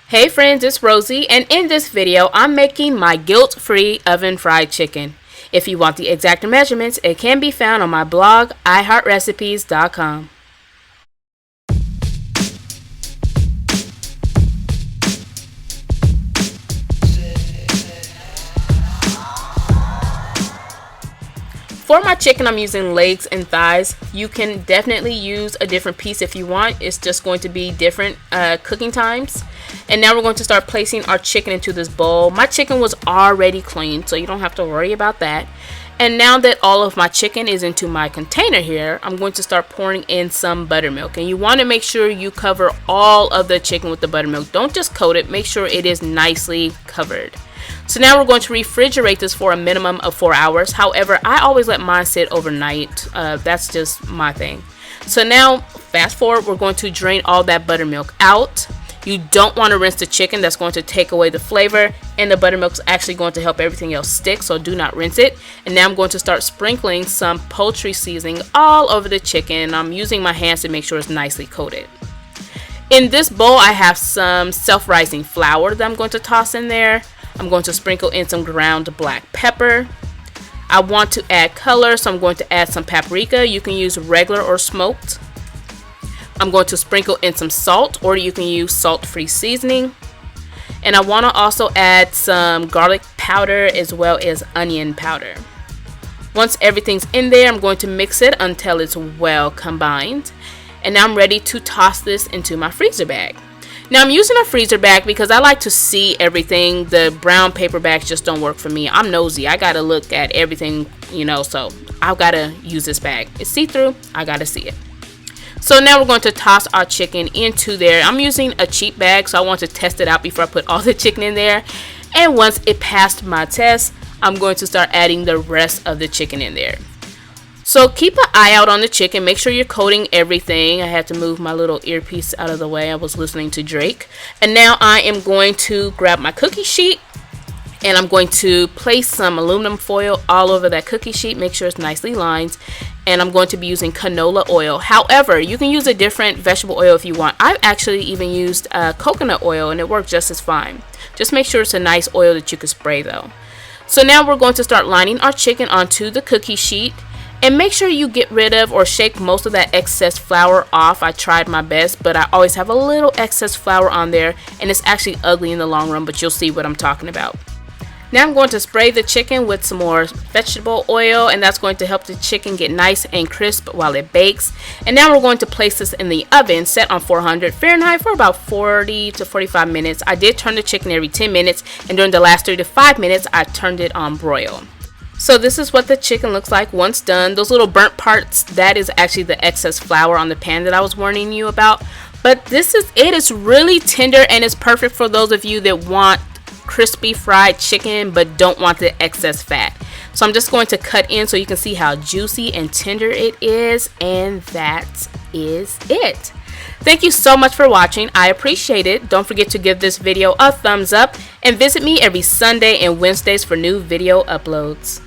Hey friends, it's Rosie, and in this video, I'm making my guilt-free oven-fried chicken. If you want the exact measurements, it can be found on my blog, iHeartRecipes.com. For my chicken, I'm using legs and thighs. You can definitely use a different piece if you want. It's just going to be different cooking times. And now we're going to start placing our chicken into this bowl. My chicken was already cleaned, so you don't have to worry about that. And now that all of my chicken is into my container here, I'm going to start pouring in some buttermilk. And you want to make sure you cover all of the chicken with the buttermilk. Don't just coat it, make sure it is nicely covered. So now we're going to refrigerate this for a minimum of 4 hours. However, I always let mine sit overnight. That's just my thing. So now, fast forward, we're going to drain all that buttermilk out. You don't want to rinse the chicken. That's going to take away the flavor, and the buttermilk's actually going to help everything else stick, so do not rinse it. And now I'm going to start sprinkling some poultry seasoning all over the chicken. I'm using my hands to make sure it's nicely coated. In this bowl, I have some self-rising flour that I'm going to toss in there. I'm going to sprinkle in some ground black pepper. I want to add color, so I'm going to add some paprika. You can use regular or smoked. I'm going to sprinkle in some salt, or you can use salt-free seasoning. And I want to also add some garlic powder as well as onion powder. Once everything's in there, I'm going to mix it until it's well combined. And now I'm ready to toss this into my freezer bag. Now I'm using a freezer bag because I like to see everything. The brown paper bags just don't work for me. I'm nosy. I gotta look at everything, so I've gotta use this bag. It's see-through. I gotta see it. So now we're going to toss our chicken into there. I'm using a cheap bag, so I want to test it out before I put all the chicken in there. And once it passed my test, I'm going to start adding the rest of the chicken in there. So keep an eye out on the chicken. Make sure you're coating everything. I had to move my little earpiece out of the way. I was listening to Drake. And now I am going to grab my cookie sheet, and I'm going to place some aluminum foil all over that cookie sheet. Make sure it's nicely lined. And I'm going to be using canola oil. However, you can use a different vegetable oil if you want. I've actually even used coconut oil, and it worked just as fine. Just make sure it's a nice oil that you can spray though. So now we're going to start lining our chicken onto the cookie sheet. And make sure you get rid of or shake most of that excess flour off. I tried my best, but I always have a little excess flour on there, and it's actually ugly in the long run, but you'll see what I'm talking about. Now I'm going to spray the chicken with some more vegetable oil, and that's going to help the chicken get nice and crisp while it bakes. And now we're going to place this in the oven set on 400 Fahrenheit for about 40 to 45 minutes. I did turn the chicken every 10 minutes, and during the last 3 to 5 minutes, I turned it on broil. So this is what the chicken looks like once done. Those little burnt parts, that is actually the excess flour on the pan that I was warning you about. But this is it. It's really tender, and it's perfect for those of you that want crispy fried chicken but don't want the excess fat. So I'm just going to cut in so you can see how juicy and tender it is, and that is it. Thank you so much for watching. I appreciate it. Don't forget to give this video a thumbs up, and visit me every Sunday and Wednesdays for new video uploads.